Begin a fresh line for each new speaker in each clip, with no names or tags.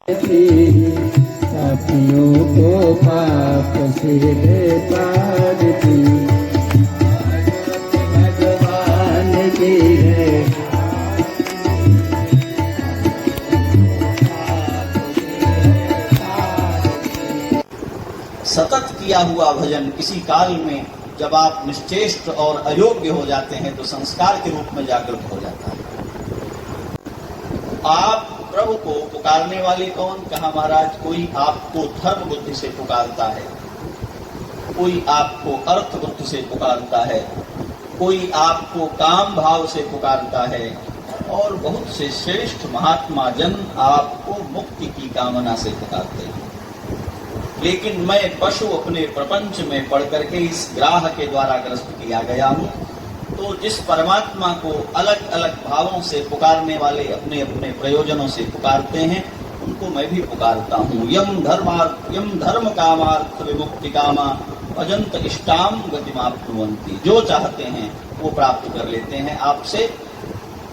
पापियों को पाप से तारती भगवान की है।
सतत किया हुआ भजन किसी काल में जब आप निश्चेष्ट और अयोग्य हो जाते हैं तो संस्कार के रूप में जागृत हो जाता है। आप प्रभु को पुकारने वाले कौन? कहा महाराज, कोई आपको धर्म बुद्धि से पुकारता है, कोई आपको अर्थ बुद्धि से पुकारता है, कोई आपको काम भाव से पुकारता है, और बहुत से श्रेष्ठ महात्मा जन आपको मुक्ति की कामना से पुकारते हैं। लेकिन मैं पशु अपने प्रपंच में पढ़ करके इस ग्राह के द्वारा ग्रस्त किया गया हूँ। तो जिस परमात्मा को अलग अलग भावों से पुकारने वाले अपने अपने प्रयोजनों से पुकारते हैं, उनको मैं भी पुकारता हूँ। यम धर्म कामार्थ विमुक्ति कामा भजंत इष्टाम गतिमाप्नुवन्ति। जो चाहते हैं वो प्राप्त कर लेते हैं आपसे।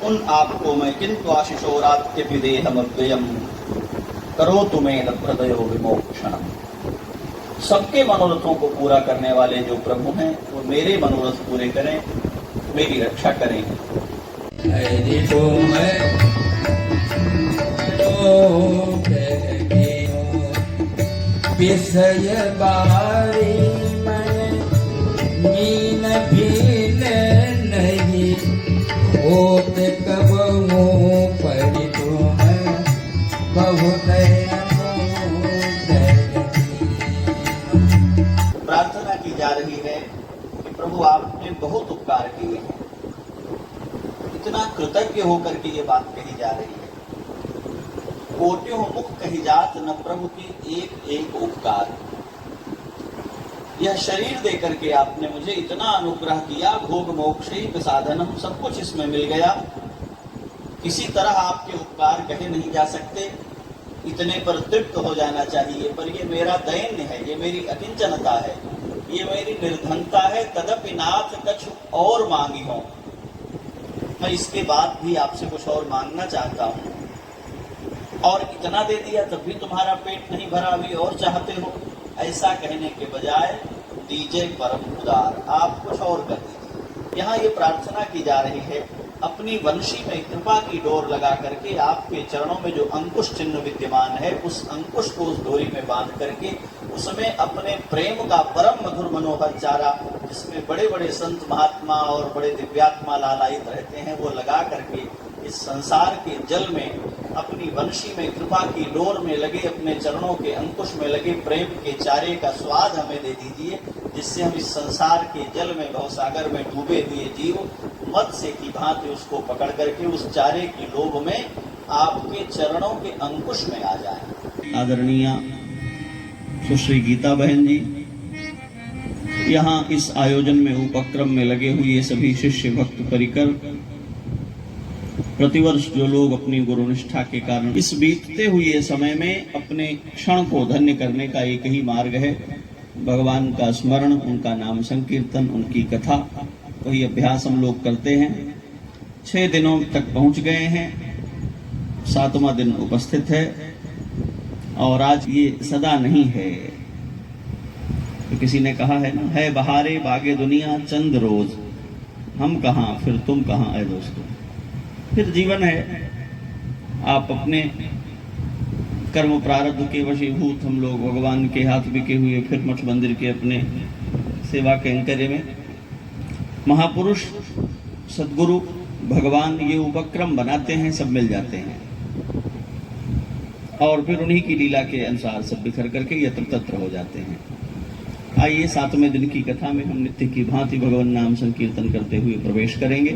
उन आपको मैं किंतु आशिषोरात्य विदेहमव्ययम करोतु मे हृदयो विमोक्षणम्। सबके मनोरथों को पूरा करने वाले जो प्रभु हैं वो मेरे मनोरथ पूरे करें, मेरी रक्षा करें।
विषय बारी मन मीन भीन नहीं होत कबहू परि तुम बहुत
प्रार्थना की जा रही है कि प्रभु आपने बहुत उपकार किए हैं। इतना कृतज्ञ होकर के ये बात कही जा रही है। कोट्यों मुख कही जात न प्रभु की एक एक उपकार। यह शरीर देकर के आपने मुझे इतना अनुग्रह किया, भोग मोक्षी साधनम, सब कुछ इसमें मिल गया। किसी तरह आपके उपकार कहे नहीं जा सकते, इतने पर तृप्त हो जाना चाहिए। पर ये मेरा दैन्य है, ये मेरी अकिंचनता है, ये मेरी निर्धनता है। तदपि नाथ कछु और मांगी हो, मैं इसके बाद भी आपसे कुछ और मांगना चाहता हूँ। और इतना दे दिया तब भी तुम्हारा पेट नहीं भरा, अभी और चाहते हो। ऐसा कहने के बजाय दीजिए परम उदार, आप कुछ और कर दीजिए। यहाँ ये प्रार्थना की जा रही है, अपनी वंशी में कृपा की डोर लगा करके आपके चरणों में जो अंकुश चिन्ह विद्यमान है, उस अंकुश को उस डोरी में बांध करके उसमें अपने प्रेम का परम मधुर मनोहर चारा, जिसमें बड़े बड़े संत महात्मा और बड़े दिव्यात्मा लालायित रहते हैं, वो लगा करके इस संसार के जल में, अपनी वंशी में कृपा की डोर में लगे, अपने चरणों के अंकुश में लगे प्रेम के चारे का स्वाद हमें दे दीजिए, जिससे हम इस संसार के जल में, भवसागर में डूबे हुए जीव मत्स्य की भांति उसको पकड़ करके उस चारे की लोभ में आपके चरणों के अंकुश में आ जाए। आदरणीय सुश्री गीता बहन जी, यहाँ इस आयोजन में उपक्रम में लगे हुए सभी शिष्य भक्त परिकर, प्रतिवर्ष जो लोग अपनी गुरुनिष्ठा के कारण इस बीतते हुए समय में अपने क्षण को धन्य करने का एक ही मार्ग है, भगवान का स्मरण, उनका नाम संकीर्तन, उनकी कथा, वही अभ्यास हम लोग करते हैं। 6 दिनों तक पहुंच गए हैं, 7वां दिन उपस्थित है। और आज ये सदा नहीं है, तो किसी ने कहा है ना, है बहारे बागे दुनिया चंद रोज, हम कहाँ फिर तुम कहाँ है दोस्तों। फिर जीवन है, आप अपने कर्म प्रारब्ध के वशीभूत हम लोग भगवान के हाथ बिके हुए फिर मठ मंदिर के अपने सेवा कैंकर्य में महापुरुष सद्गुरु भगवान ये उपक्रम बनाते हैं, सब मिल जाते हैं और फिर उन्हीं की लीला के अनुसार सब बिखर करके यत्र तत्र हो जाते हैं। आइए 7वें दिन की कथा में हम नित्य की भांति भगवान नाम संकीर्तन करते हुए प्रवेश करेंगे।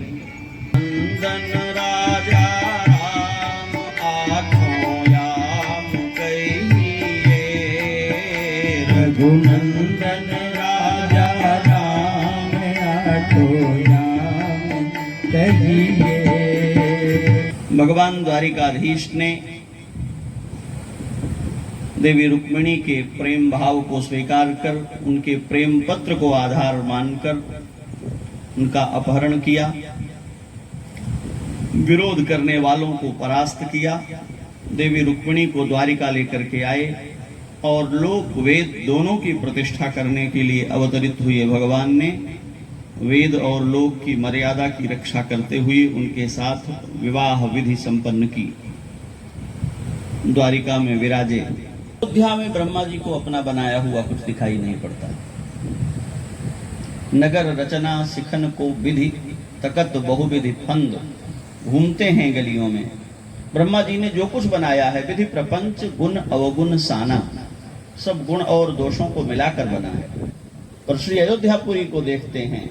नंदन राजा राम आँखों याम कहिए, रघुनंदन राजा राम आँखों याम कहिए।
भगवान द्वारिकाधीश ने देवी रुक्मिणी के प्रेम भाव को स्वीकार कर, उनके प्रेम पत्र को आधार मानकर उनका अपहरण किया, विरोध करने वालों को परास्त किया देवी रुक्मिणी को द्वारिका लेकर के आए और लोक वेद दोनों की प्रतिष्ठा करने के लिए अवतरित हुए भगवान ने वेद और लोक की मर्यादा की रक्षा करते हुए उनके साथ विवाह विधि संपन्न की। द्वारिका में विराजे। अयोध्या में ब्रह्मा जी को अपना बनाया हुआ कुछ दिखाई नहीं पड़ता। नगर रचना सिखन को विधि तकत बहुविधि फंद, घूमते हैं गलियों में। ब्रह्मा जी ने जो कुछ बनाया है विधि प्रपंच गुण अवगुण साना, सब गुण और दोषों को मिलाकर बना है। और श्री अयोध्यापुरी को देखते हैं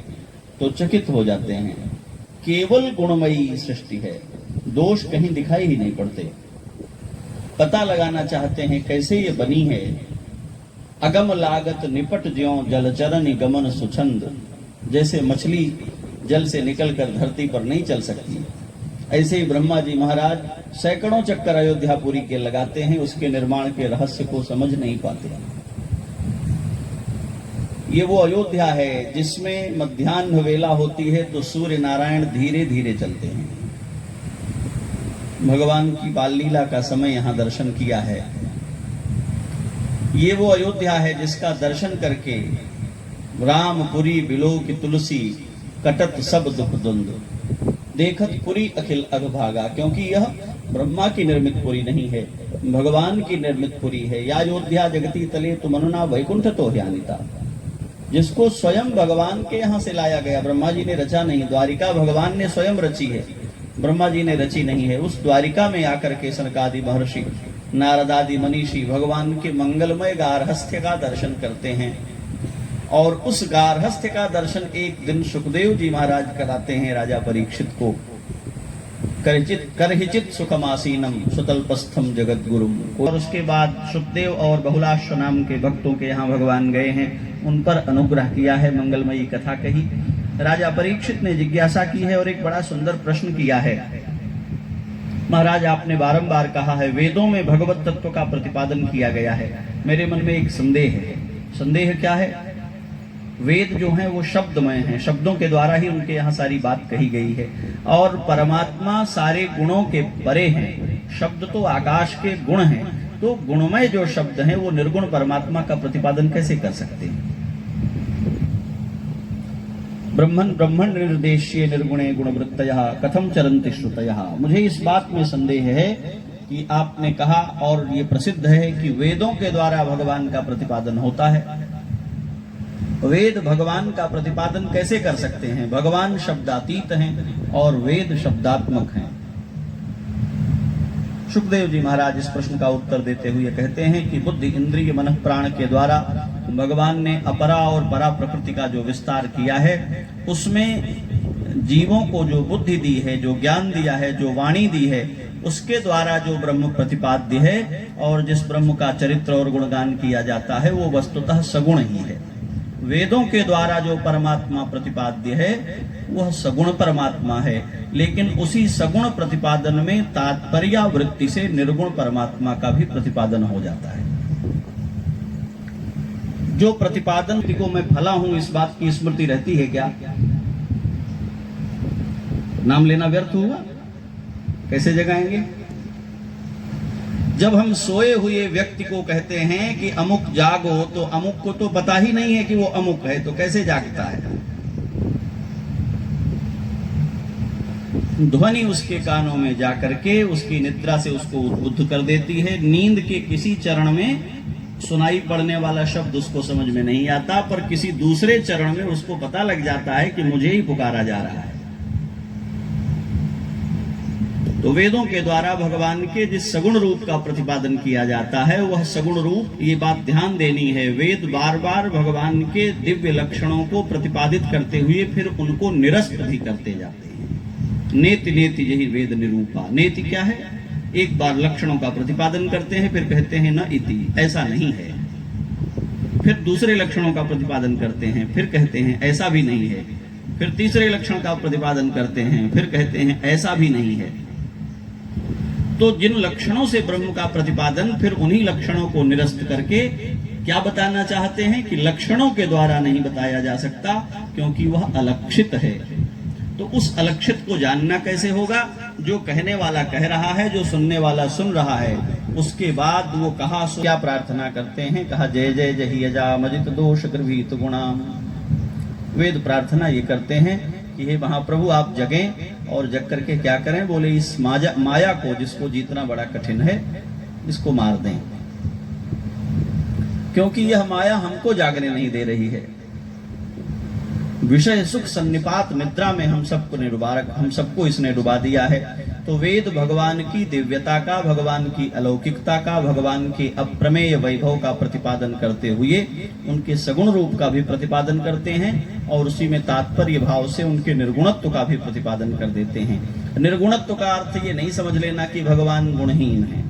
तो चकित हो जाते हैं। केवल गुणमयी सृष्टि है, दोष कहीं दिखाई ही नहीं पड़ते। पता लगाना चाहते हैं कैसे ये बनी है। अगम लागत निपट ज्यों जलचरण गमन सुछंद, जैसे मछली जल से निकलकर धरती पर नहीं चल सकती, ऐसे ही ब्रह्मा जी महाराज सैकड़ों चक्कर अयोध्यापुरी के लगाते हैं, उसके निर्माण के रहस्य को समझ नहीं पाते। ये वो अयोध्या है जिसमें मध्याह्न वेला होती है तो सूर्य नारायण धीरे धीरे चलते हैं। भगवान की बाल लीला का समय यहाँ दर्शन किया है। ये वो अयोध्या है जिसका दर्शन करके रामपुरी बिलो की तुलसी कटत सब दुख द्वंद, देखत पुरी अखिल अगभागा, क्योंकि यह ब्रह्मा की निर्मित पुरी नहीं है, भगवान की निर्मित पुरी है। या अयोध्या जगती तले तुमनुना वैकुंठ तो ह्यानिता, जिसको स्वयं भगवान के यहाँ से लाया गया। ब्रह्मा जी ने रचा नहीं, द्वारिका भगवान ने स्वयं रची है, ब्रह्मा जी ने रची नहीं है। उस द्वारिका में आकर के सनकादि महर्षि नारदादि मनीषी भगवान के मंगलमय गार्हस्थ्य का दर्शन करते हैं। और उस गार्हस्थ्य का दर्शन एक दिन सुखदेव जी महाराज कराते हैं राजा परीक्षित को। करहिचित सुखमासीनम सुतल्पस्थम जगत गुरुम। और उसके बाद सुखदेव और बहुलाश्व नाम के भक्तों के यहाँ भगवान गए हैं, उन पर अनुग्रह किया है, मंगलमयी कथा कही। राजा परीक्षित ने जिज्ञासा की है और एक बड़ा सुंदर प्रश्न किया है। महाराज, आपने बारंबार कहा है वेदों में भगवत तत्व का प्रतिपादन किया गया है। मेरे मन में एक संदेह है। संदेह क्या है? वेद जो हैं वो शब्दमय हैं, शब्दों के द्वारा ही उनके यहाँ सारी बात कही गई है। और परमात्मा सारे गुणों के परे हैं, शब्द तो आकाश के गुण हैं, तो गुणमय जो शब्द हैं वो निर्गुण परमात्मा का प्रतिपादन कैसे कर सकते हैं? ब्रह्मण ब्रह्मण निर्देश्य निर्गुणे गुणवृत्तयः कथम चरन्ति श्रुतयः। मुझे इस बात में संदेह है कि आपने कहा और ये प्रसिद्ध है कि वेदों के द्वारा भगवान का प्रतिपादन होता है। वेद भगवान का प्रतिपादन कैसे कर सकते हैं? भगवान शब्दातीत हैं और वेद शब्दात्मक हैं। सुखदेव जी महाराज इस प्रश्न का उत्तर देते हुए कहते हैं कि बुद्धि इंद्रिय मन प्राण के द्वारा भगवान ने अपरा और परा प्रकृति का जो विस्तार किया है, उसमें जीवों को जो बुद्धि दी है, जो ज्ञान दिया है, जो वाणी दी है, उसके द्वारा जो ब्रह्म प्रतिपाद्य है और जिस ब्रह्म का चरित्र और गुणगान किया जाता है वो वस्तुतः सगुण ही है। वेदों के द्वारा जो परमात्मा प्रतिपाद्य है वह सगुण परमात्मा है, लेकिन उसी सगुण प्रतिपादन में तात्पर्य वृत्ति से निर्गुण परमात्मा का भी प्रतिपादन हो जाता है। जो प्रतिपादन को मैं भला हूं इस बात की स्मृति रहती है क्या? नाम लेना व्यर्थ हुआ, कैसे जगाएंगे? जब हम सोए हुए व्यक्ति को कहते हैं कि अमुक जागो, तो अमुक को तो पता ही नहीं है कि वो अमुक है, तो कैसे जागता है? ध्वनि उसके कानों में जाकर के उसकी निद्रा से उसको उद्बुद्ध कर देती है। नींद के किसी चरण में सुनाई पड़ने वाला शब्द उसको समझ में नहीं आता, पर किसी दूसरे चरण में उसको पता लग जाता है कि मुझे ही पुकारा जा रहा है। तो वेदों के द्वारा भगवान के जिस सगुण रूप का प्रतिपादन किया जाता है वह सगुण रूप, ये बात ध्यान देनी है। वेद बार बार भगवान के दिव्य लक्षणों को प्रतिपादित करते हुए फिर उनको निरस्त भी करते जाते हैं। नेति नेति यही वेद निरूपा। नेति क्या है? एक बार लक्षणों का प्रतिपादन करते हैं फिर कहते हैं न इति, ऐसा नहीं है। फिर दूसरे लक्षणों का प्रतिपादन करते हैं फिर कहते हैं ऐसा भी नहीं है। फिर तीसरे लक्षण का प्रतिपादन करते हैं फिर कहते हैं ऐसा भी नहीं है। तो जिन लक्षणों से ब्रह्म का प्रतिपादन, फिर उन्हीं लक्षणों को निरस्त करके क्या बताना चाहते हैं कि लक्षणों के द्वारा नहीं बताया जा सकता, क्योंकि वह अलक्षित है। तो उस अलक्षित को जानना कैसे होगा? जो कहने वाला कह रहा है, जो सुनने वाला सुन रहा है, उसके बाद वो कहा क्या प्रार्थना करते हैं, कहा जय जय जहि यजामजित दोष गृहीत गुणाम। वेद प्रार्थना ये करते हैं कि हे महाप्रभु आप जगें, और जग करके क्या करें, बोले इस माया को, जिसको जीतना बड़ा कठिन है, इसको मार दें, क्योंकि यह माया हमको जागने नहीं दे रही है। विषय सुख सन्निपात निद्रा में हम सबको इसने डुबा दिया है। तो वेद भगवान की दिव्यता का, भगवान की अलौकिकता का, भगवान के अप्रमेय वैभव का प्रतिपादन करते हुए उनके सगुण रूप का भी प्रतिपादन करते हैं, और उसी में तात्पर्य भाव से उनके निर्गुणत्व का भी प्रतिपादन कर देते हैं। निर्गुणत्व का अर्थ ये नहीं समझ लेना कि भगवान गुणहीन है।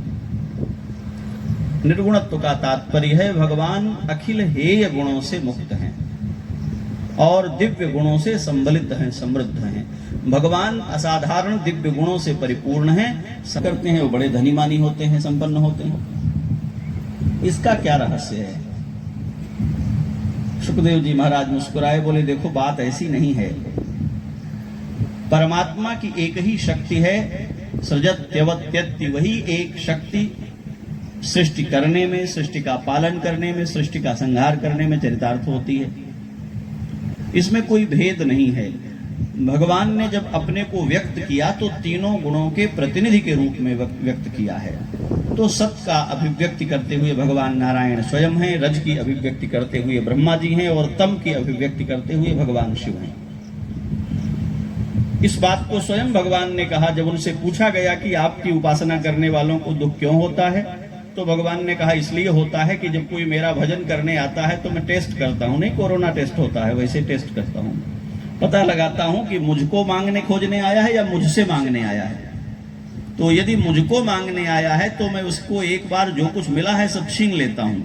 निर्गुणत्व का तात्पर्य है भगवान अखिल हेय गुणों से मुक्त हैं और दिव्य गुणों से संबलित हैं, समृद्ध हैं। भगवान असाधारण दिव्य गुणों से परिपूर्ण हैं, करते हैं, वो बड़े धनीमानी होते हैं, संपन्न होते हैं। इसका क्या रहस्य है? सुखदेव जी महाराज मुस्कुराए, बोले देखो बात ऐसी नहीं है। परमात्मा की एक ही शक्ति है, सृजत्यवत्यति, वही एक शक्ति सृष्टि करने में, सृष्टि का पालन करने में, सृष्टि का संहार करने में चरितार्थ होती है। इसमें कोई भेद नहीं है। भगवान ने जब अपने को व्यक्त किया तो तीनों गुणों के प्रतिनिधि के रूप में व्यक्त किया है। तो सत्य का अभिव्यक्ति करते हुए भगवान नारायण स्वयं हैं, रज की अभिव्यक्ति करते हुए ब्रह्मा जी हैं, और तम की अभिव्यक्ति करते हुए भगवान शिव हैं। इस बात को स्वयं भगवान ने कहा जब उनसे पूछा गया कि आपकी उपासना करने वालों को दुख क्यों होता है, तो भगवान ने कहा इसलिए होता है कि जब कोई मेरा भजन करने आता है तो मैं टेस्ट करता हूं, नहीं कोरोना टेस्ट होता है वैसे टेस्ट करता हूं, पता लगाता हूं कि मुझको मांगने खोजने आया है या मुझसे मांगने आया है। तो यदि मुझको मांगने आया है तो मैं उसको एक बार जो कुछ मिला है सब छीन लेता हूं।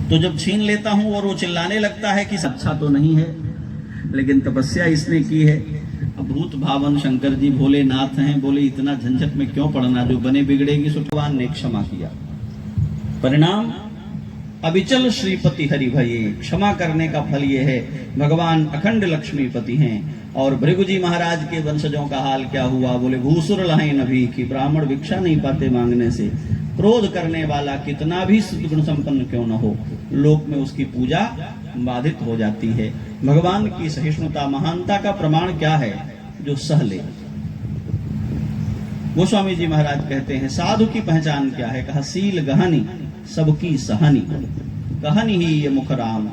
तो जब छीन लेता हूं और वो चिल्लाने लगता है कि अच्छा तो नहीं है, लेकिन तपस्या इसने की है। अभूत भावन शंकर जी भोलेनाथ हैं, बोले इतना झंझट में क्यों पड़ना, जो बने बिगड़ेगी। भगवान ने क्षमा किया, परिणाम अविचल श्रीपति हरि भये। क्षमा करने का फल ये है, भगवान अखंड लक्ष्मीपति हैं। और भृगु जी महाराज के वंशजों का हाल क्या हुआ, बोले भूसुर लाए नभी की, ब्राह्मण भिक्षा नहीं पाते मांगने से। क्रोध करने वाला कितना भी गुण संपन्न क्यों न हो, लोक में उसकी पूजा बाधित हो जाती है। भगवान की सहिष्णुता महानता का प्रमाण क्या है, जो सह ले। गोस्वामी जी महाराज कहते हैं साधु की पहचान क्या है, कहा सील गहनी सबकी सहनी, कहनी ही ये मुख राम,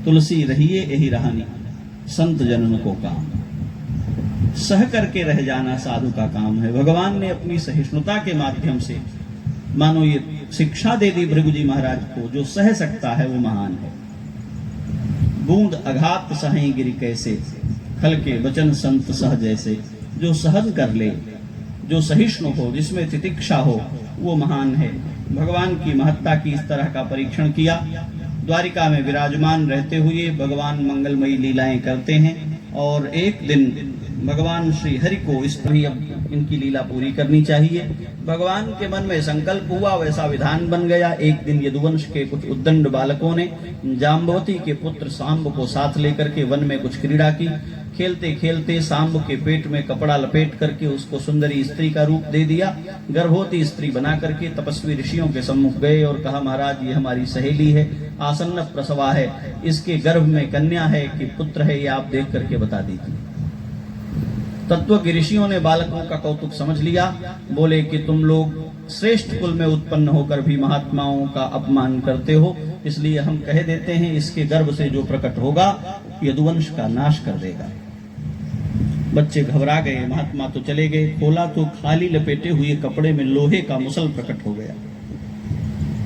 तुलसी रहिए यही रहनी, संत जनन को काम। सह करके रह जाना साधु का काम है। भगवान ने अपनी सहिष्णुता के माध्यम से मानो ये शिक्षा दे दी भृगु जी महाराज को, जो सह सकता है वो महान है। बूंद अघात सहे गिरि कैसे, खल के वचन संत सह जैसे। जो सहन कर ले, जो सहिष्णु हो, जिसमें तितिक्षा हो, वो महान है। भगवान की महत्ता की इस तरह का परीक्षण किया। द्वारिका में विराजमान रहते हुए भगवान मंगलमयी लीलाएं करते हैं, और एक दिन भगवान श्री हरि को इस पर अब इनकी लीला पूरी करनी चाहिए। भगवान के मन में संकल्प हुआ, वैसा विधान बन गया। एक दिन यदुवंश के कुछ उद्दंड बालकों ने जाम्बवती के पुत्र सांब को साथ लेकर के वन में कुछ क्रीड़ा की। खेलते खेलते सांब के पेट में कपड़ा लपेट करके उसको सुंदरी स्त्री का रूप दे दिया। गर्भवती स्त्री बना करके तपस्वी ऋषियों के सम्मुख गए और कहा, महाराज ये हमारी सहेली है, आसन्न प्रसवा है, इसके गर्भ में कन्या है कि पुत्र है, ये आप देख करके बता दीजिए। तत्व ऋषियों ने बालकों का कौतुक समझ लिया। बोले कि तुम लोग श्रेष्ठ कुल में उत्पन्न होकर भी महात्माओं का अपमान करते हो, इसलिए हम कह देते हैं इसके गर्भ से जो प्रकट होगा यदुवंश का नाश कर देगा। बच्चे घबरा गए, महात्मा तो चले गए। खोला तो खाली लपेटे हुए कपड़े में लोहे का मुसल प्रकट हो गया।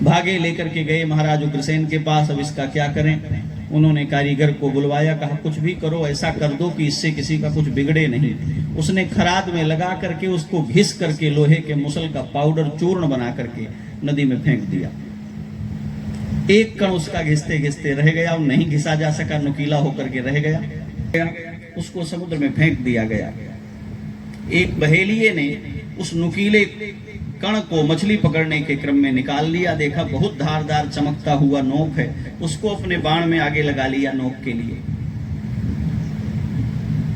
भागे लेकर के गए महाराज उग्रसेन के पास। अब इसका क्या करें? उन्होंने कारीगर को बुलवाया, कहा कुछ भी करो, ऐसा कर दो कि इससे किसी का कुछ बिगड़े नहीं। उसने खराद में लगा करके उसको घिस करके लोहे के मुसल का पाउडर चूर्ण बना करके नदी में फेंक दिया। एक कण उसका घिसते घिसते रह गया, और नहीं घिसा जा सका, नुकीला होकर के रह गया। उसको समुद्र में फेंक दिया गया। एक बहेलिये ने उस नुकीले कण को मछली पकड़ने के क्रम में निकाल लिया। देखा बहुत धारदार चमकता हुआ नोक है, उसको अपने बाण में आगे लगा लिया नोक के लिए।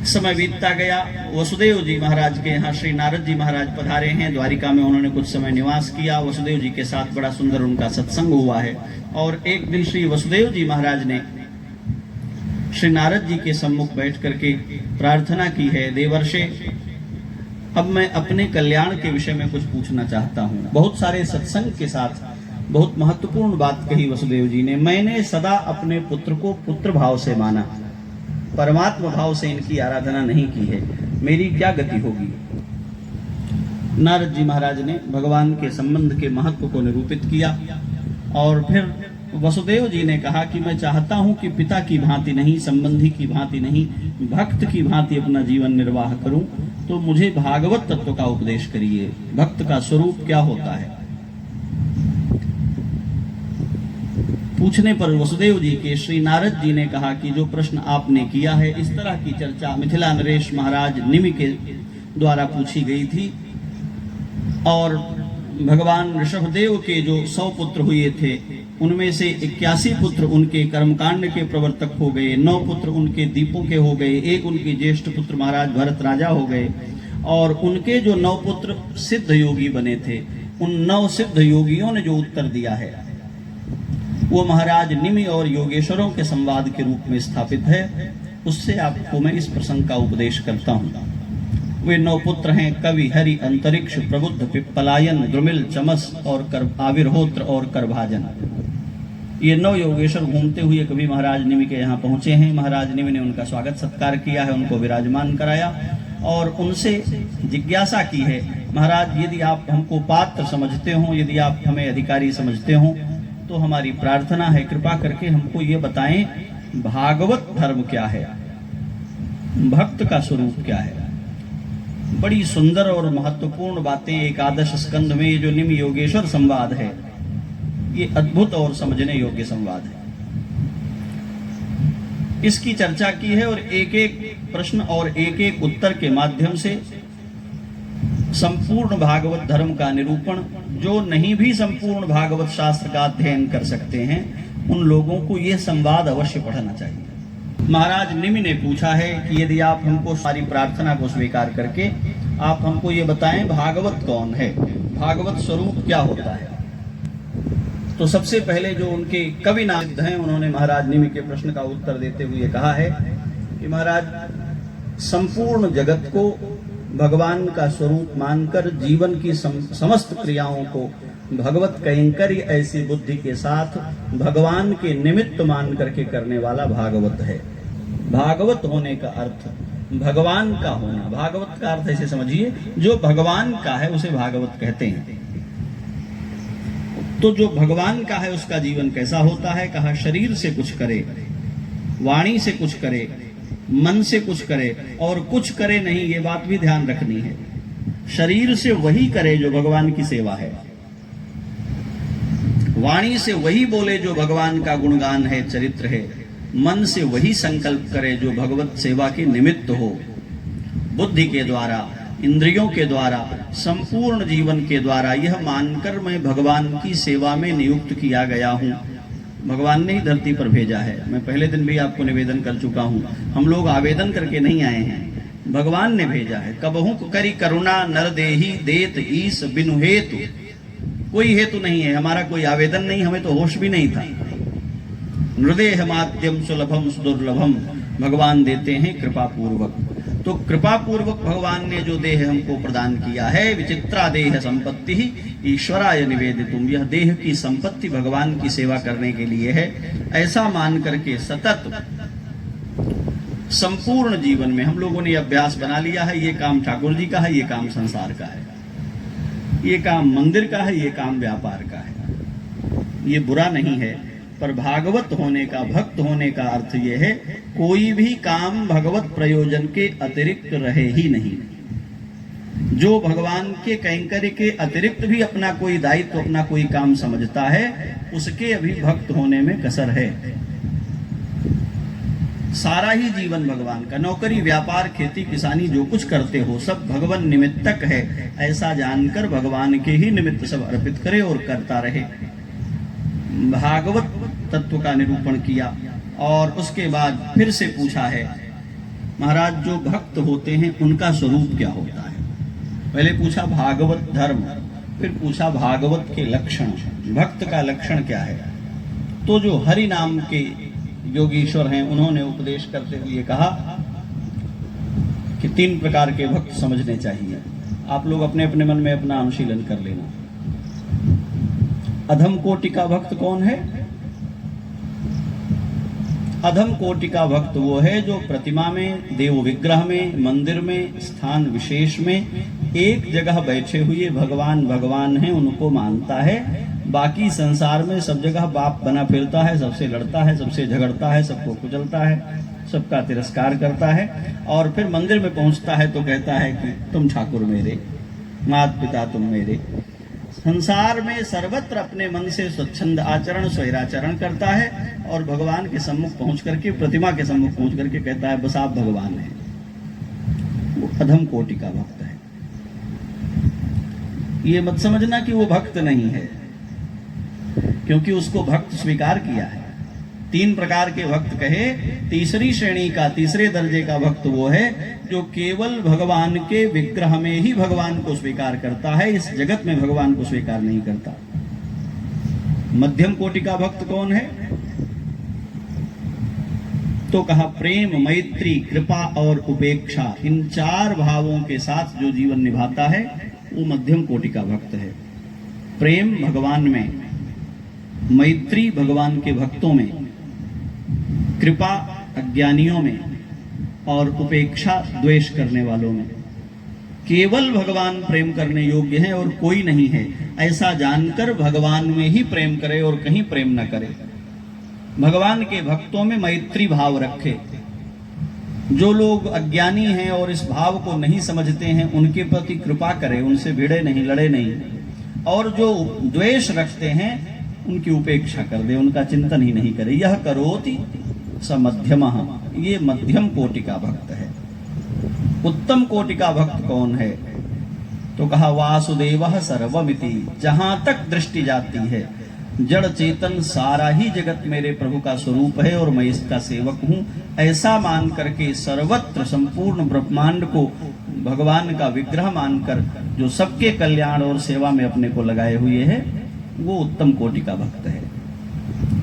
समय बीतता गया। वसुदेव जी महाराज के यहाँ श्री नारद जी महाराज पधारे हैं। द्वारिका में उन्होंने कुछ समय निवास किया। वसुदेव जी के साथ बड़ा सुंदर उनका सत्संग हुआ है। और एक दिन श्री वसुदेव जी महाराज ने श्री नारद जी के सम्मुख बैठ करके प्रार्थना की है, देवर्षे अब मैं अपने कल्याण के विषय में कुछ पूछना चाहता हूँ। बहुत सारे सत्संग के साथ बहुत महत्वपूर्ण बात कही वसुदेव जी ने। मैंने सदा अपने पुत्र को पुत्र भाव से माना, परमात्मा भाव से इनकी आराधना नहीं की है, मेरी क्या गति होगी। नारद जी महाराज ने भगवान के संबंध के महत्व को निरूपित किया। और फिर वसुदेव जी ने कहा कि मैं चाहता हूं कि पिता की भांति नहीं, संबंधी की भांति नहीं, भक्त की भांति अपना जीवन निर्वाह करूं, तो मुझे भागवत तत्व का उपदेश करिए। भक्त का स्वरूप क्या होता है। पूछने पर वसुदेव जी के श्री नारद जी ने कहा कि जो प्रश्न आपने किया है, इस तरह की चर्चा मिथिला नरेश महाराज निमि के द्वारा पूछी गई थी। और भगवान ऋषभदेव के जो 100 पुत्र हुए थे, उनमें से 81 पुत्र उनके कर्मकांड के प्रवर्तक हो गए, 9 पुत्र उनके दीपों के हो गए, एक उनके ज्येष्ठ पुत्र महाराज भरत राजा हो गए। और उनके जो 9 पुत्र सिद्ध योगी बने थे, उन 9 सिद्ध योगियों ने जो उत्तर दिया है वो महाराज निमि और योगेश्वरों के संवाद के रूप में स्थापित है। उससे आपको मैं इस प्रसंग का उपदेश करता हूँ। वे 9 पुत्र हैं, कवि, हरि, अंतरिक्ष, प्रबुद्ध, पिप्पलायन, द्रुमिल, चमस और आविर्होत्र और करभाजन। ये 9 योगेश्वर घूमते हुए कभी महाराज निमि के यहाँ पहुंचे हैं। महाराज निमि ने उनका स्वागत सत्कार किया है, उनको विराजमान कराया और उनसे जिज्ञासा की है, महाराज यदि आप हमको पात्र समझते हो, यदि आप हमें अधिकारी समझते हो, तो हमारी प्रार्थना है कृपा करके हमको ये बताएं भागवत धर्म क्या है, भक्त का स्वरूप क्या है। बड़ी सुंदर और महत्वपूर्ण बातें एकादश स्कंध में ये जो निमि योगेश्वर संवाद है, ये अद्भुत और समझने योग्य संवाद है। इसकी चर्चा की है और एक एक प्रश्न और एक एक उत्तर के माध्यम से संपूर्ण भागवत धर्म का निरूपण, जो नहीं भी संपूर्ण भागवत शास्त्र का अध्ययन कर सकते हैं, उन लोगों को यह संवाद अवश्य पढ़ना चाहिए। महाराज निमि ने पूछा है कि यदि आप हमको सारी प्रार्थना को स्वीकार करके आप हमको ये बताएं भागवत कौन है, भागवत स्वरूप क्या होता है। तो सबसे पहले जो उनके कवि नारद हैं, उन्होंने महाराज निमि के प्रश्न का उत्तर देते हुए कहा है कि महाराज संपूर्ण जगत को भगवान का स्वरूप मानकर जीवन की समस्त क्रियाओं को भगवत कैंकर्य ऐसी बुद्धि के साथ भगवान के निमित्त मान करके करने वाला भागवत है। भागवत होने का अर्थ भगवान का होना। भागवत का अर्थ ऐसे समझिए, जो भगवान का है उसे भागवत कहते हैं। तो जो भगवान का है उसका जीवन कैसा होता है। कहा शरीर से कुछ करे, वाणी से कुछ करे, मन से कुछ करे और कुछ करे नहीं, ये बात भी ध्यान रखनी है। शरीर से वही करे जो भगवान की सेवा है, वाणी से वही बोले जो भगवान का गुणगान है, चरित्र है, मन से वही संकल्प करे जो भगवत सेवा के निमित्त हो। बुद्धि के द्वारा, इंद्रियों के द्वारा, संपूर्ण जीवन के द्वारा यह मानकर मैं भगवान की सेवा में नियुक्त किया गया हूँ। भगवान ने ही धरती पर भेजा है। मैं पहले दिन भी आपको निवेदन कर चुका हूँ, हम लोग आवेदन करके नहीं आए हैं, भगवान ने भेजा है। कबहू करी करुणा नर देही देत ईस बिनु हेतु। कोई हेतु नहीं है, हमारा कोई आवेदन नहीं, हमें तो होश भी नहीं था। हृदय माध्यम सुलभम सुदुर्लभम, भगवान देते हैं कृपा पूर्वक। तो कृपा पूर्वक भगवान ने जो देह हमको प्रदान किया है, विचित्रा देह संपत्ति ही ईश्वराय निवेदितुम, यह देह की संपत्ति भगवान की सेवा करने के लिए है। ऐसा मान करके सतत संपूर्ण जीवन में हम लोगों ने अभ्यास बना लिया है। ये काम ठाकुर जी का है, ये काम संसार का है, ये काम मंदिर का है, ये काम व्यापार का है। ये बुरा नहीं है, पर भागवत होने का, भक्त होने का अर्थ यह है कोई भी काम भगवत प्रयोजन के अतिरिक्त रहे ही नहीं। जो भगवान के कैंकर्य के अतिरिक्त भी अपना कोई दायित्व, अपना कोई काम समझता है, उसके अभी भक्त होने में कसर है। सारा ही जीवन भगवान का, नौकरी, व्यापार, खेती, किसानी जो कुछ करते हो सब भगवान निमित्तक है, ऐसा जानकर भगवान के ही निमित्त सब अर्पित करे और करता रहे। भागवत तत्व का निरूपण किया और उसके बाद फिर से पूछा है महाराज जो भक्त होते हैं उनका स्वरूप क्या होता है। पहले पूछा भागवत धर्म, फिर पूछा भागवत के लक्षण, भक्त का लक्षण क्या है। तो जो हरि नाम के योगीश्वर हैं उन्होंने उपदेश करते हुए कहा कि 3 प्रकार के भक्त समझने चाहिए। आप लोग अपने अपने मन में अपना अनुशीलन कर लेना। अधम कोटि का भक्त कौन है? अधम कोटि का भक्त वो है जो प्रतिमा में, देव विग्रह में, मंदिर में, स्थान विशेष में एक जगह बैठे हुए भगवान भगवान हैं उनको मानता है, बाकी संसार में सब जगह बाप बना फिरता है, सबसे लड़ता है, सबसे झगड़ता है, सबको कुचलता है, सबका तिरस्कार करता है, और फिर मंदिर में पहुंचता है तो कहता है कि तुम ठाकुर मेरे, माता पिता तुम मेरे। संसार में सर्वत्र अपने मन से स्वच्छंद आचरण, स्वैराचरण करता है और भगवान के सम्मुख पहुंच करके, प्रतिमा के सम्मुख पहुंच करके कहता है बस आप भगवान हैं। वो अधम कोटि का भक्त है। ये मत समझना कि वो भक्त नहीं है, क्योंकि उसको भक्त स्वीकार किया है। 3 प्रकार के भक्त कहे, तीसरी श्रेणी का, तीसरे दर्जे का भक्त वो है जो केवल भगवान के विग्रह में ही भगवान को स्वीकार करता है, इस जगत में भगवान को स्वीकार नहीं करता। मध्यम कोटि का भक्त कौन है? तो कहा प्रेम, मैत्री, कृपा और उपेक्षा, इन 4 भावों के साथ जो जीवन निभाता है वो मध्यम कोटि का भक्त है। प्रेम भगवान में, मैत्री भगवान के भक्तों में, कृपा अज्ञानियों में और उपेक्षा द्वेष करने वालों में। केवल भगवान प्रेम करने योग्य है और कोई नहीं है, ऐसा जानकर भगवान में ही प्रेम करे और कहीं प्रेम न करे। भगवान के भक्तों में मैत्री भाव रखे। जो लोग अज्ञानी हैं और इस भाव को नहीं समझते हैं उनके प्रति कृपा करे, उनसे भिड़े नहीं, लड़े नहीं, और जो द्वेष रखते हैं उनकी उपेक्षा कर दे, उनका चिंतन ही नहीं करे। यह करोति स मध्यमः, ये मध्यम कोटि का भक्त है। उत्तम कोटि का भक्त कौन है? तो कहा वासुदेवः सर्वमिति, जहां तक दृष्टि जाती है जड़ चेतन सारा ही जगत मेरे प्रभु का स्वरूप है और मैं इसका सेवक हूं, ऐसा मान करके सर्वत्र संपूर्ण ब्रह्मांड को भगवान का विग्रह मानकर जो सबके कल्याण और सेवा में अपने को लगाए हुए है, वो उत्तम कोटि का भक्त है।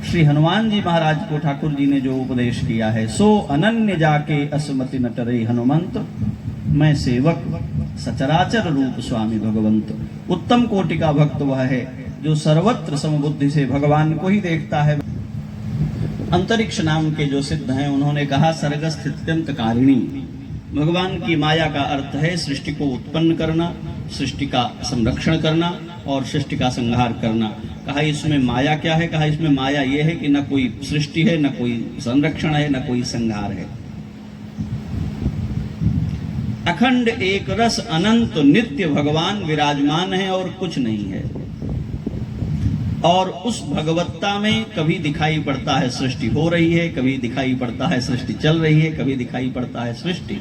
श्री हनुमान जी महाराज को ठाकुर जी ने जो उपदेश किया है, सो अनन्य जाके असमति न टरे हनुमंत, मैं सेवक सचराचर रूप स्वामी भगवंत। उत्तम कोटि का भक्त वह है जो सर्वत्र समबुद्धि से भगवान को ही देखता है। अंतरिक्ष नाम के जो सिद्ध हैं उन्होंने कहा सर्गस्थित्यंत कारिणी, भगवान की माया का अर्थ है सृष्टि को उत्पन्न करना, सृष्टि का संरक्षण करना और सृष्टि का संहार करना। कहा इसमें माया क्या है? कहा इसमें माया यह है कि न कोई सृष्टि है, न कोई संरक्षण है, न कोई संहार है। अखंड एक रस अनंत नित्य भगवान विराजमान है और कुछ नहीं है। और उस भगवत्ता में कभी दिखाई पड़ता है सृष्टि हो रही है, कभी दिखाई पड़ता है सृष्टि चल रही है, कभी दिखाई पड़ता है सृष्टि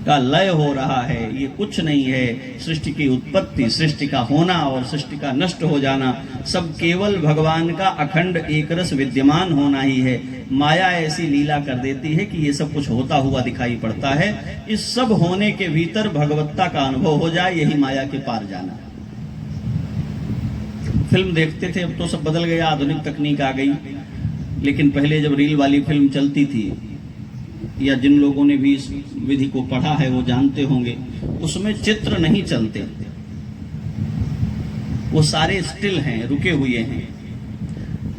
का लय हो रहा है। ये कुछ नहीं है। सृष्टि की उत्पत्ति, सृष्टि का होना और सृष्टि का नष्ट हो जाना सब केवल भगवान का अखंड एक रस विद्यमान होना ही है। माया ऐसी लीला कर देती है कि ये सब कुछ होता हुआ दिखाई पड़ता है। इस सब होने के भीतर भगवत्ता का अनुभव हो जाए, यही माया के पार जाना। फिल्म देखते थे, अब तो सब बदल गया, आधुनिक तकनीक आ गई, लेकिन पहले जब रील वाली फिल्म चलती थी, या जिन लोगों ने भी इस विधि को पढ़ा है वो जानते होंगे, उसमें चित्र नहीं चलते, वो सारे स्टिल हैं, रुके हुए हैं।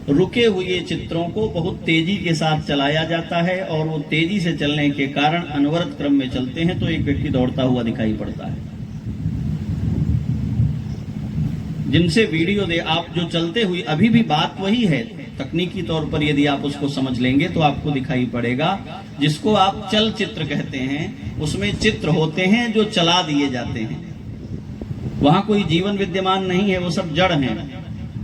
रुके हुए चित्रों को बहुत तेजी के साथ चलाया जाता है और वो तेजी से चलने के कारण अनवरत क्रम में चलते हैं तो एक व्यक्ति दौड़ता हुआ दिखाई पड़ता है। जिनसे वीडियो दे आप जो चलते हुए, अभी भी बात वही है, तकनीकी तौर पर यदि आप उसको समझ लेंगे तो आपको दिखाई पड़ेगा। जिसको आप चलचित्र कहते हैं उसमें चित्र होते हैं जो चला दिए जाते हैं, वहां कोई जीवन विद्यमान नहीं है, वो सब जड़ हैं।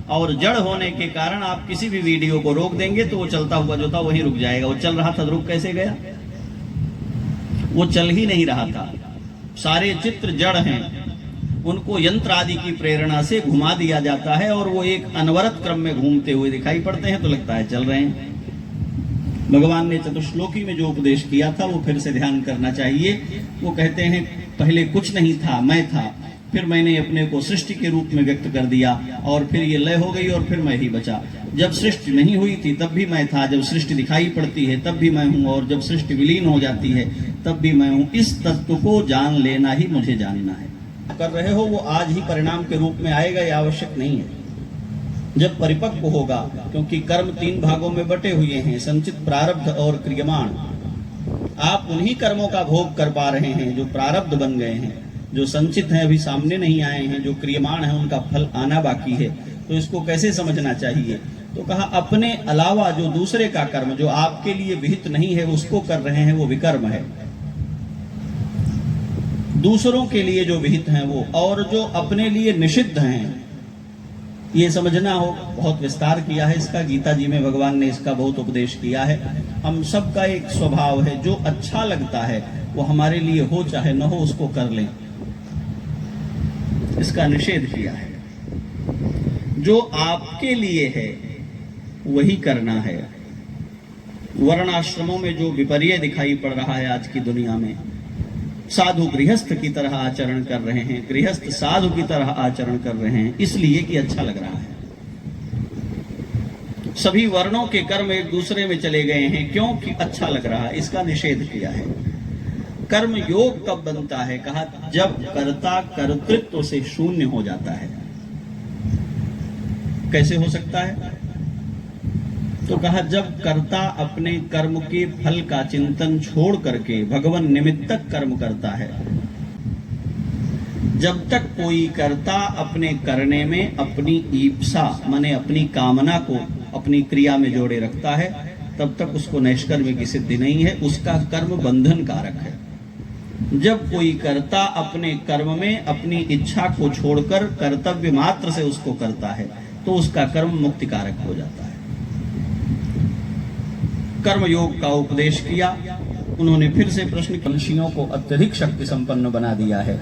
और जड़ होने के कारण आप किसी भी वीडियो को रोक देंगे तो वो चलता हुआ जो था वहीं रुक जाएगा। वो चल रहा था, रुक कैसे गया? वो चल ही नहीं रहा था। सारे चित्र जड़ हैं, उनको यंत्र आदि की प्रेरणा से घुमा दिया जाता है और वो एक अनवरत क्रम में घूमते हुए दिखाई पड़ते हैं तो लगता है चल रहे हैं। भगवान ने चतुश्लोकी में जो उपदेश किया था वो फिर से ध्यान करना चाहिए। वो कहते हैं पहले कुछ नहीं था, मैं था, फिर मैंने अपने को सृष्टि के रूप में व्यक्त कर दिया और फिर ये लय हो गई और फिर मैं ही बचा। जब सृष्टि नहीं हुई थी तब भी मैं था, जब सृष्टि दिखाई पड़ती है तब भी मैं हूँ, और जब सृष्टि विलीन हो जाती है तब भी मैं हूँ। इस तत्व को जान लेना ही मुझे जानना है। कर रहे हो वो आज ही परिणाम के रूप में आएगा, ये आवश्यक नहीं है। जब परिपक्व होगा, क्योंकि कर्म 3 भागों में बटे हुए हैं, संचित, प्रारब्ध और क्रियमाण। आप उन्हीं कर्मों का भोग कर पा रहे हैं जो प्रारब्ध बन गए हैं, जो संचित हैं अभी सामने नहीं आए हैं, जो क्रियमाण है उनका फल आना बाकी है। तो इसको कैसे समझना चाहिए? तो कहा अपने अलावा जो दूसरे का कर्म जो आपके लिए विहित नहीं है उसको कर रहे हैं, वो विकर्म है। दूसरों के लिए जो विहित हैं वो, और जो अपने लिए निषिद्ध हैं, ये समझना हो। बहुत विस्तार किया है इसका, गीता जी में भगवान ने इसका बहुत उपदेश किया है। हम सबका एक स्वभाव है, जो अच्छा लगता है वो हमारे लिए हो चाहे न हो उसको कर लें, इसका निषेध किया है। जो आपके लिए है वही करना है। वर्णाश्रमों में जो विपर्य दिखाई पड़ रहा है आज की दुनिया में, साधु गृहस्थ की तरह आचरण कर रहे हैं, गृहस्थ साधु की तरह आचरण कर रहे हैं, इसलिए कि अच्छा लग रहा है। सभी वर्णों के कर्म एक दूसरे में चले गए हैं, क्योंकि अच्छा लग रहा है, इसका निषेध किया है। कर्म योग कब बनता है? कहा जब कर्ता कर्तृत्व से शून्य हो जाता है। कैसे हो सकता है? तो कहा जब कर्ता अपने कर्म के फल का चिंतन छोड़ करके भगवान निमित्तक कर्म करता है। जब तक कोई कर्ता अपने करने में अपनी ईप्सा माने अपनी कामना को अपनी क्रिया में जोड़े रखता है, तब तक उसको नैष्कर्म्य की सिद्धि नहीं है, उसका कर्म बंधन कारक है। जब कोई कर्ता अपने कर्म में अपनी इच्छा को छोड़कर कर्तव्य मात्र से उसको करता है तो उसका कर्म मुक्ति कारक हो जाता है। कर्म योग का उपदेश किया उन्होंने। फिर से प्रश्न, ऋषियों को अत्यधिक शक्ति संपन्न बना दिया है,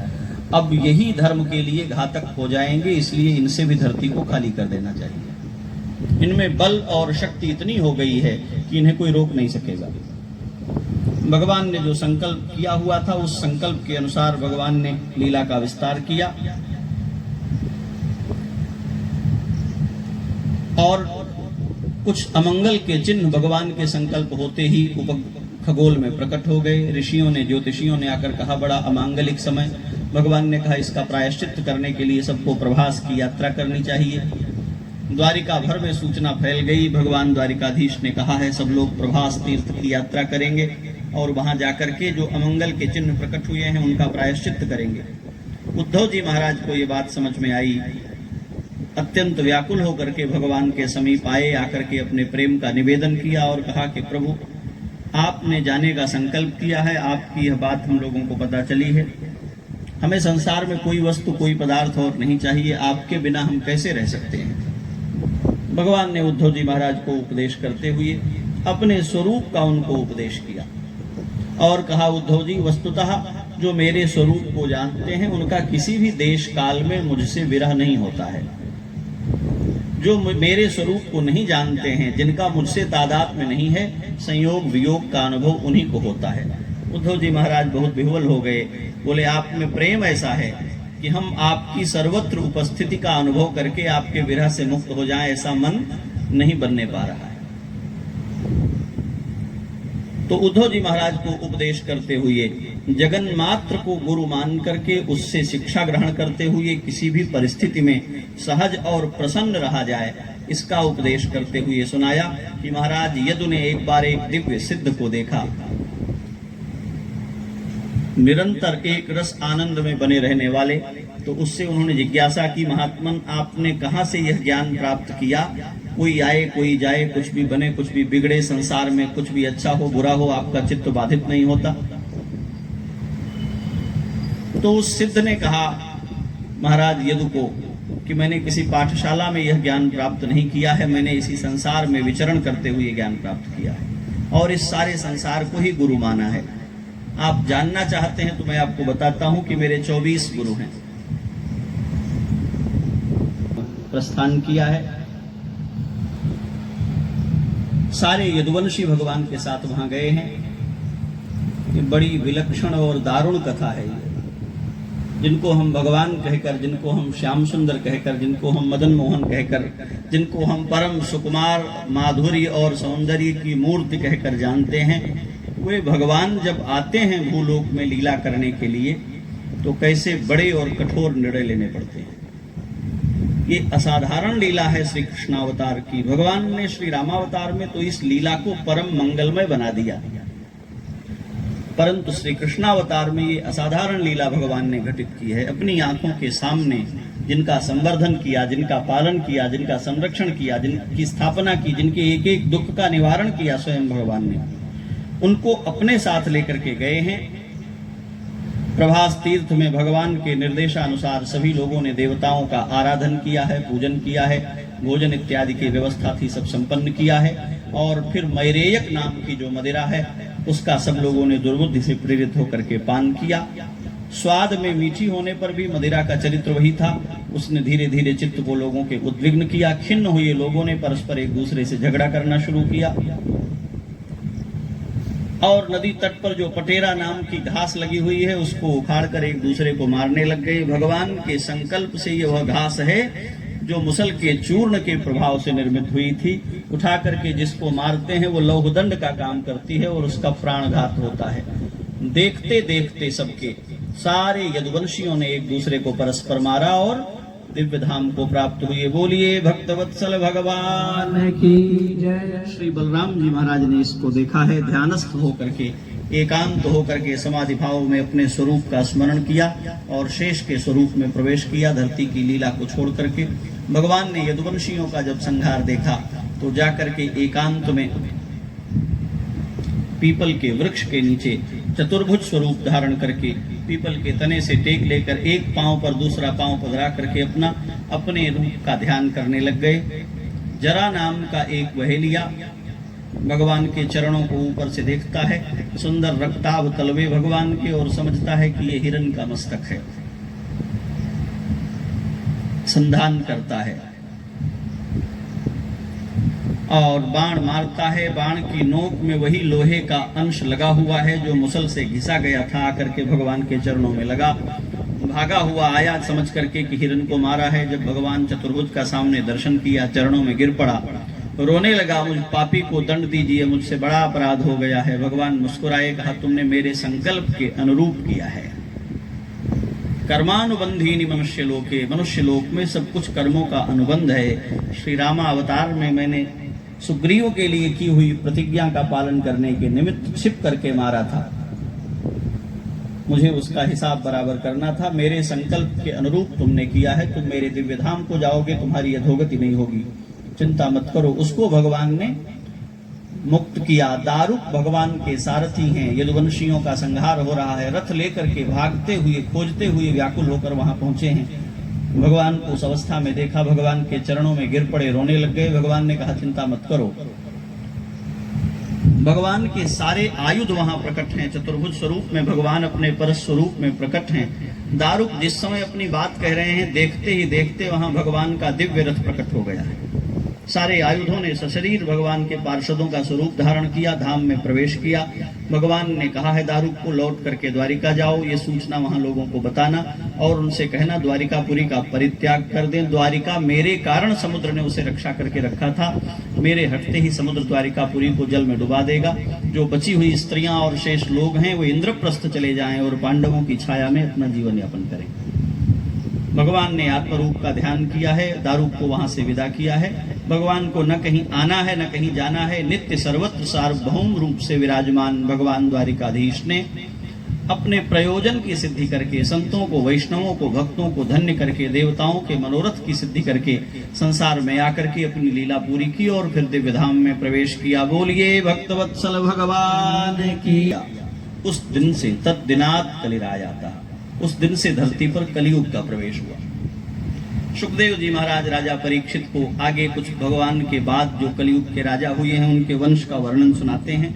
अब यही धर्म के लिए घातक हो जाएंगे, इसलिए इनसे भी धरती को खाली कर देना चाहिए। इनमें बल और शक्ति इतनी हो गई है कि इन्हें कोई रोक नहीं सकेगा। भगवान ने जो संकल्प किया हुआ था उस संकल्प के अनुसार भगवान ने लीला का विस्तार किया और कुछ अमंगल के चिन्ह भगवान के संकल्प होते ही खगोल में प्रकट हो गए। ऋषियों ने, ज्योतिषियों ने आकर कहा बड़ा अमांगलिक समय। भगवान ने कहा इसका प्रायश्चित करने के लिए सबको प्रभास की यात्रा करनी चाहिए। द्वारिका भर में सूचना फैल गई। भगवान द्वारिकाधीश ने कहा है सब लोग प्रभास तीर्थ की यात्रा करेंगे और वहां जाकर के जो अमंगल के चिन्ह प्रकट हुए हैं उनका प्रायश्चित करेंगे। उद्धव जी महाराज को ये बात समझ में आई, अत्यंत व्याकुल होकर के भगवान के समीप आए, आकर के अपने प्रेम का निवेदन किया और कहा कि प्रभु आपने जाने का संकल्प किया है, आपकी यह बात हम लोगों को पता चली है, हमें संसार में कोई वस्तु कोई पदार्थ और नहीं चाहिए, आपके बिना हम कैसे रह सकते हैं। भगवान ने उद्धव जी महाराज को उपदेश करते हुए अपने स्वरूप का उनको उपदेश किया और कहा उद्धव जी वस्तुतः जो मेरे स्वरूप को जानते हैं उनका किसी भी देश काल में मुझसे विरह नहीं होता है। जो मेरे स्वरूप को नहीं जानते हैं, जिनका मुझसे तादाद में नहीं है, संयोग वियोग का अनुभव उन्हीं को होता है। उद्धव जी महाराज बहुत विह्वल हो गए, बोले आप में प्रेम ऐसा है कि हम आपकी सर्वत्र उपस्थिति का अनुभव करके आपके विरह से मुक्त हो जाएं, ऐसा मन नहीं बनने पा रहा है। तो उद्धव जी महाराज को उपदेश करते हुए जगन मात्र को गुरु मान करके उससे शिक्षा ग्रहण करते हुए किसी भी परिस्थिति में सहज और प्रसन्न रहा जाए, इसका उपदेश करते हुए सुनाया कि महाराज यदु ने एक बार एक दिव्य सिद्ध को देखा, निरंतर एक रस आनंद में बने रहने वाले। तो उससे उन्होंने जिज्ञासा की महात्मन आपने कहाँ से यह ज्ञान प्राप्त किया? कोई आए कोई जाए, कुछ भी बने कुछ भी बिगड़े, संसार में कुछ भी अच्छा हो बुरा हो आपका चित्त बाधित नहीं होता। तो उस सिद्ध ने कहा महाराज यदु को कि मैंने किसी पाठशाला में यह ज्ञान प्राप्त नहीं किया है, मैंने इसी संसार में विचरण करते हुए ज्ञान प्राप्त किया है और इस सारे संसार को ही गुरु माना है। आप जानना चाहते हैं तो मैं आपको बताता हूं कि मेरे 24 गुरु हैं। प्रस्थान किया है, सारे यदुवंशी भगवान के साथ वहां गए हैं। ये बड़ी विलक्षण और दारुण कथा है ये। जिनको हम भगवान कहकर, जिनको हम श्याम सुंदर कहकर, जिनको हम मदन मोहन कहकर, जिनको हम परम सुकुमार माधुर्य और सौंदर्य की मूर्ति कहकर जानते हैं, वे भगवान जब आते हैं भूलोक में लीला करने के लिए तो कैसे बड़े और कठोर निर्णय लेने पड़ते हैं। ये असाधारण लीला है श्री कृष्णावतार की। भगवान ने श्री रामावतार में तो इस लीला को परम मंगलमय बना दिया, परंतु श्री कृष्णावतार में ये असाधारण लीला भगवान ने घटित की है। अपनी आंखों के सामने जिनका संवर्धन किया, जिनका पालन किया, जिनका संरक्षण किया, जिनकी स्थापना की, जिनके एक एक दुख का निवारण किया स्वयं भगवान ने, उनको अपने साथ लेकर के गए हैं। प्रभास तीर्थ में भगवान के निर्देशानुसार सभी लोगों ने देवताओं का आराधन किया है, पूजन किया है, भोजन इत्यादि की व्यवस्था थी, सब संपन्न किया है। और फिर मैरेयक नाम की जो मदिरा है उसका सब लोगों ने दुर्बुद्धि से प्रेरित होकर के पान किया। स्वाद में मीठी होने पर भी मदिरा का चरित्र वही था। उसने धीरे धीरे चित्त को लोगों के उद्विग्न किया। खिन्न हुए लोगों ने परस्पर एक दूसरे से झगड़ा करना शुरू किया और नदी तट पर जो पटेरा नाम की घास लगी हुई है उसको उखाड़कर एक दूसरे को मारने लग गए। भगवान के संकल्प से ये वह घास है जो मुसल के चूर्ण के प्रभाव से निर्मित हुई थी। उठा करके जिसको मारते हैं वो लौहदंड का काम करती है और उसका प्राणघात होता है। देखते देखते सबके सारे यदुवंशियों ने एक दूसरे को परस्पर मारा और दिव्य धाम को प्राप्त हुए। बोलिए भक्तवत्सल भगवान की जय। श्री बलराम जी महाराज ने इसको देखा है, ध्यानस्थ होकर के, एकांत होकर के समाधि भाव में अपने स्वरूप का स्मरण किया और शेष के स्वरूप में प्रवेश किया। धरती की लीला को छोड़ करके भगवान ने यदुवंशियों का जब संहार देखा तो जाकर के एकांत में पीपल के वृक्ष के नीचे चतुर्भुज स्वरूप धारण करके पीपल के तने से टेक लेकर एक पांव पर दूसरा पांव पधरा करके अपने रूप का ध्यान करने लग गए। जरा नाम का एक वहेलिया भगवान के चरणों को ऊपर से देखता है, सुंदर रक्ताभ तलवे भगवान के, और समझता है कि ये हिरण का मस्तक है। संधान करता है और बाण मारता है। बाण की नोक में वही लोहे का अंश लगा हुआ है जो मुसल से घिसा गया था, आकर के भगवान के चरणों में लगा। भागा हुआ आया समझ करके कि हिरण को मारा है। जब भगवान चतुर्भुज का सामने दर्शन किया, चरणों में गिर पड़ा, रोने लगा, मुझ पापी को दंड दीजिए, मुझसे बड़ा अपराध हो गया है। भगवान मुस्कुराए, कहा तुमने मेरे संकल्प के अनुरूप किया है। कर्मानुबंधीनि मनुष्य लोके, मनुष्य लोक में सब कुछ कर्मों का अनुबंध है। श्री रामा अवतार में मैंने सुग्रीव के लिए की हुई प्रतिज्ञा का पालन करने के निमित्त छिप करके मारा था। मुझे उसका हिसाब बराबर करना था। मेरे संकल्प के अनुरूप तुमने किया है। तुम मेरे दिव्य धाम को जाओगे, तुम्हारी अधोगति नहीं होगी, चिंता मत करो। उसको भगवान ने मुक्त किया। दारुक भगवान के सारथी हैं। यदुवंशियों का संहार हो रहा है। रथ लेकर के भागते हुए, खोजते हुए व्याकुल होकर वहां पहुंचे हैं। भगवान को उस अवस्था में देखा, भगवान के चरणों में गिर पड़े, रोने लग गए। भगवान ने कहा चिंता मत करो। भगवान के सारे आयुध वहां प्रकट हैं। चतुर्भुज स्वरूप में भगवान अपने परस स्वरूप में प्रकट हैं। दारुक जिस समय अपनी बात कह रहे हैं, देखते ही देखते वहां भगवान का दिव्य रथ प्रकट हो गया है। सारे आयुधों ने सशरीर भगवान के पार्षदों का स्वरूप धारण किया, धाम में प्रवेश किया। भगवान ने कहा है दारुक को लौट करके द्वारिका जाओ, ये सूचना वहां लोगों को बताना और उनसे कहना द्वारिकापुरी का परित्याग कर दें। द्वारिका मेरे कारण समुद्र ने उसे रक्षा करके रखा था, मेरे हटते ही समुद्र द्वारिकापुरी को जल में डुबा देगा। जो बची हुई स्त्रियां और शेष लोग हैं वो इंद्रप्रस्थ चले जाएं और पांडवों की छाया में अपना जीवन यापन करें। भगवान ने आत्मरूप का ध्यान किया है, दारुक को वहां से विदा किया है। भगवान को न कहीं आना है न कहीं जाना है। नित्य सर्वत्र सार्वभौम रूप से विराजमान भगवान द्वारिकाधीश ने अपने प्रयोजन की सिद्धि करके, संतों को, वैष्णवों को, भक्तों को धन्य करके, देवताओं के मनोरथ की सिद्धि करके संसार में आकर के अपनी लीला पूरी की और फिर दिव्य धाम में प्रवेश किया। बोलिए भक्तवत्सल भगवान की। उस दिन से तत्दिनात कलिराज आता, उस दिन से धरती पर कलियुग का प्रवेश हुआ। सुखदेव जी महाराज राजा परीक्षित को आगे कुछ भगवान के बाद जो कलियुग के राजा हुए हैं उनके वंश का वर्णन सुनाते हैं।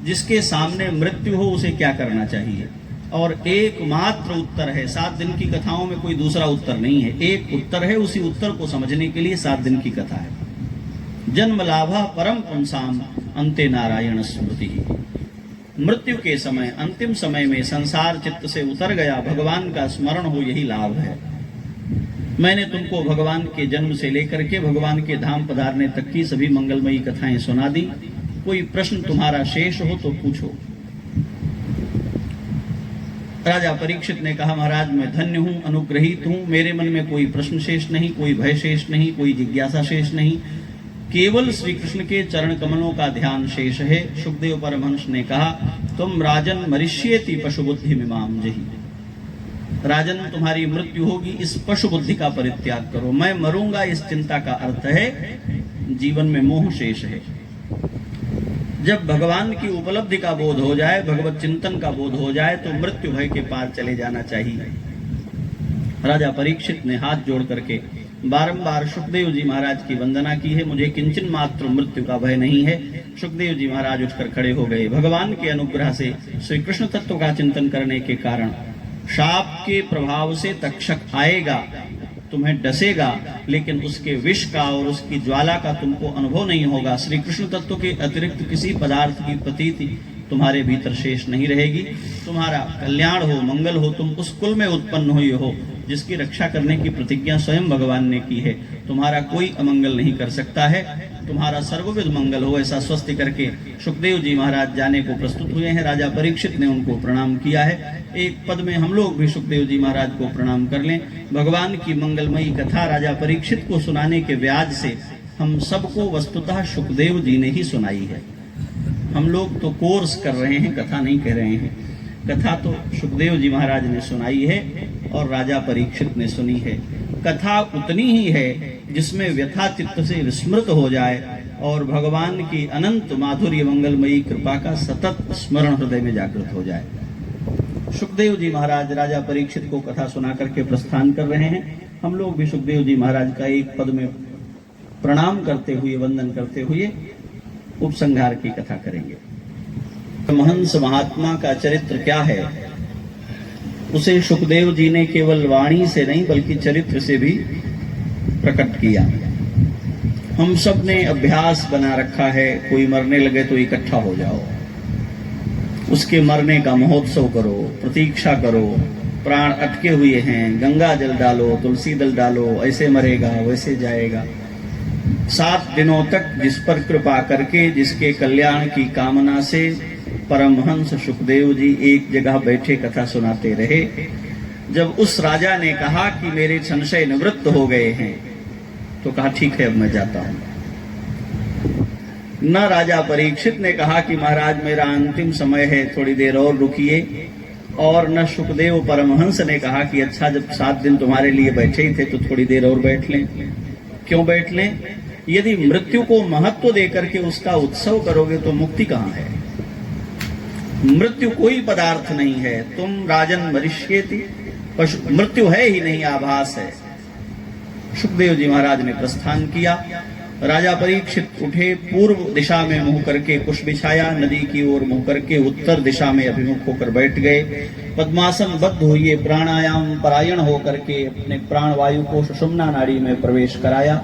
जिसके सामने मृत्यु हो उसे क्या करना चाहिए, और एकमात्र उत्तर है। 7 दिन की कथाओं में कोई दूसरा उत्तर नहीं है, एक उत्तर है। उसी उत्तर को समझने के लिए 7 दिन की कथा है। जन्म लाभा परम पुंसाम अंते नारायण स्मृति। मृत्यु के समय, अंतिम समय में संसार चित्त से उतर गया, भगवान का स्मरण हो, यही लाभ है। मैंने तुमको भगवान के जन्म से लेकर के भगवान के धाम पधारने तक की सभी मंगलमयी कथाएं सुना दी। कोई प्रश्न तुम्हारा शेष हो तो पूछो। राजा परीक्षित ने कहा, महाराज मैं धन्य हूं, अनुग्रहित हूं, मेरे मन में कोई प्रश्न शेष नहीं, कोई भय शेष नहीं, कोई जिज्ञासा शेष नहीं, केवल श्री कृष्ण के चरण कमलों का ध्यान शेष है। सुखदेव परमहंस ने कहा, तुम राजन मरिष्येति पशु बुद्धि मिमाम जही। राजन तुम्हारी मृत्यु होगी, इस पशु बुद्धि का परित्याग करो। मैं मरूंगा इस चिंता का अर्थ है जीवन में मोह शेष है। जब भगवान की उपलब्धि का बोध हो जाए, भगवत चिंतन का बोध हो जाए, तो मृत्यु भय के पार चले जाना चाहिए। राजा परीक्षित ने हाथ जोड़ करके बारंबार सुखदेव जी महाराज की वंदना की है। मुझे किंचन मात्र मृत्यु का भय नहीं है। सुखदेव जी महाराज उठकर खड़े हो गए। भगवान के अनुग्रह से श्री कृष्ण तत्व का चिंतन करने के कारण शाप के प्रभाव से तक्षक आएगा, तुम्हें डसेगा, लेकिन उसके विष का और उसकी ज्वाला का तुमको अनुभव नहीं होगा। श्री कृष्ण तत्व के अतिरिक्त किसी पदार्थ की प्रतीति तुम्हारे भीतर शेष नहीं रहेगी। तुम्हारा कल्याण हो, मंगल हो, तुम उस कुल में उत्पन्न हुए हो जिसकी रक्षा करने की प्रतिज्ञा स्वयं भगवान ने की है। तुम्हारा कोई अमंगल नहीं कर सकता है, तुम्हारा सर्वविध मंगल हो, ऐसा स्वस्ति करके सुखदेव जी महाराज जाने को प्रस्तुत हुए हैं। राजा परीक्षित ने उनको प्रणाम किया है। एक पद में हम लोग भी सुखदेव जी महाराज को प्रणाम कर लें। भगवान की मंगलमयी कथा राजा परीक्षित को सुनाने के व्याज से हम सबको वस्तुतः सुखदेव जी ने ही सुनाई है। हम लोग तो कोर्स कर रहे हैं, कथा नहीं कह रहे हैं। कथा तो सुखदेव जी महाराज ने सुनाई है और राजा परीक्षित ने सुनी है। कथा उतनी ही है जिसमें व्यथा चित्त से विस्मृत हो जाए और भगवान की अनंत माधुर्य मंगलमयी कृपा का सतत स्मरण हृदय में जागृत हो जाए। सुखदेव जी महाराज राजा परीक्षित को कथा सुना करके प्रस्थान कर रहे हैं। हम लोग भी सुखदेव जी महाराज का एक पद में प्रणाम करते हुए, वंदन करते हुए उपसंहार की कथा करेंगे। परमहंस महात्मा का चरित्र क्या है, उसे सुखदेव जी ने केवल वाणी से नहीं बल्कि चरित्र से भी प्रकट किया। हम सब ने अभ्यास बना रखा है, कोई मरने लगे तो इकट्ठा हो जाओ, उसके मरने का महोत्सव करो, प्रतीक्षा करो, प्राण अटके हुए हैं, गंगा जल डालो, तुलसी दल डालो, ऐसे मरेगा वैसे जाएगा। 7 दिनों तक जिस पर कृपा करके, जिसके कल्याण की कामना से परमहंस सुखदेव जी एक जगह बैठे कथा सुनाते रहे। जब उस राजा ने कहा कि मेरे संशय निवृत्त हो गए हैं, तो कहा ठीक है अब मैं जाता हूं। न राजा परीक्षित ने कहा कि महाराज मेरा अंतिम समय है, थोड़ी देर और रुकिए, और न सुखदेव परमहंस ने कहा कि अच्छा जब 7 दिन तुम्हारे लिए बैठे ही थे तो थोड़ी देर और बैठ लें। क्यों बैठ लें? यदि मृत्यु को महत्व देकर के उसका उत्सव करोगे तो मुक्ति कहां है? मृत्यु कोई पदार्थ नहीं है। तुम राजन मरिष्येति, मृत्यु है ही नहीं, आभास है। सुखदेव जी महाराज ने प्रस्थान किया। राजा परीक्षित उठे, पूर्व दिशा में मुंह करके कुश बिछाया, नदी की ओर मुंह करके उत्तर दिशा में अभिमुख होकर बैठ गए। पद्मासन बद्ध हुए, प्राणायाम परायण होकर के अपने प्राण वायु को सुषुम्ना नाड़ी में प्रवेश कराया।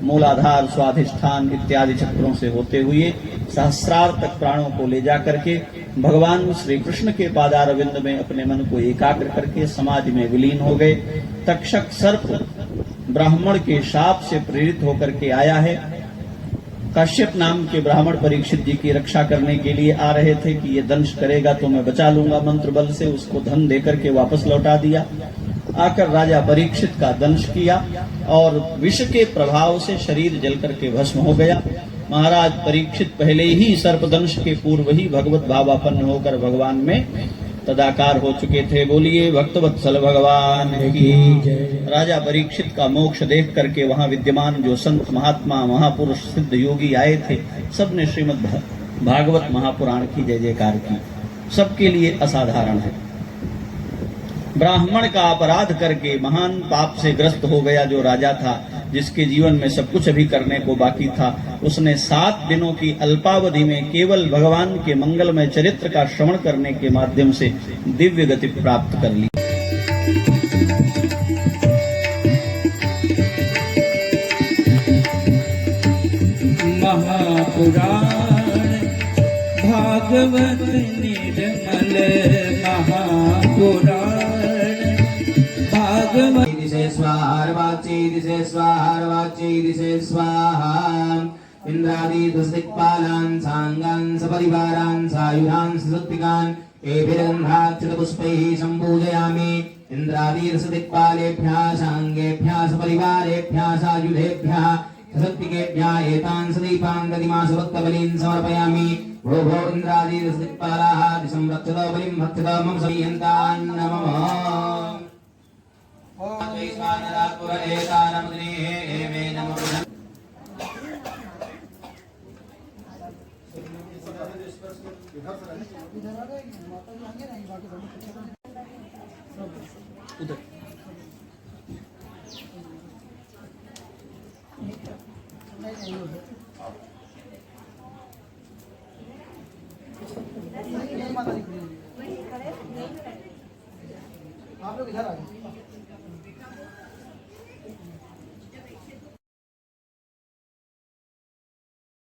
मूलाधार, स्वाधिष्ठान इत्यादि चक्रों से होते हुए सहस्रार तक प्राणों को ले जा करके भगवान श्री कृष्ण के पादारविंद में अपने मन को एकाग्र करके समाधि में विलीन हो गए। तक्षक सर्प ब्राह्मण के शाप से प्रेरित होकर के आया है। कश्यप नाम के ब्राह्मण परीक्षित जी की रक्षा करने के लिए आ रहे थे कि ये दंश करेगा तो मैं बचा लूंगा मंत्र बल से, उसको धन देकर के वापस लौटा दिया। आकर राजा परीक्षित का दंश किया और विष के प्रभाव से शरीर जल करके भस्म हो गया। महाराज परीक्षित पहले ही सर्पदंश के पूर्व ही भगवत भावापन्न होकर भगवान में तदाकार हो चुके थे। बोलिए भक्तवत्सल भगवान की। राजा परीक्षित का मोक्ष देख करके वहां विद्यमान जो संत महात्मा महापुरुष सिद्ध योगी आए थे, सबने श्रीमद् भागवत महापुराण की जय जयकार की। सबके लिए असाधारण है। ब्राह्मण का अपराध करके महान पाप से ग्रस्त हो गया जो राजा था, जिसके जीवन में सब कुछ अभी करने को बाकी था, उसने 7 दिनों की अल्पावधि में केवल भगवान के मंगलमय चरित्र का श्रवण करने के माध्यम से दिव्य गति प्राप्त कर ली।
पुराण भागवत निर्मल महापुराण भागवत
दिशे स्वाहारवाच्यै दिशे स्वाहारवाच्यै दिशे स्वाहा इंद्रादि दुस्दिक्पालान् सांगान् सपरिवारान् सायुधान् सशक्तिकान् एभिरन्ध्राक्षतपुष्पैः सम्पूजयामि इंद्रादि रसदिक्पालेभ्यः सांगेभ्यः सपरिवारेभ्यः सायुधेभ्यः सशक्तिकेभ्यः एतान् सदीपान् दधिमासभक्तबलीन् समर्पयामि भो भो इंद्रादि रसदिक्पालाः दिशं रक्षत बलिं भक्षत मम समीयन्तान् नमः
उधर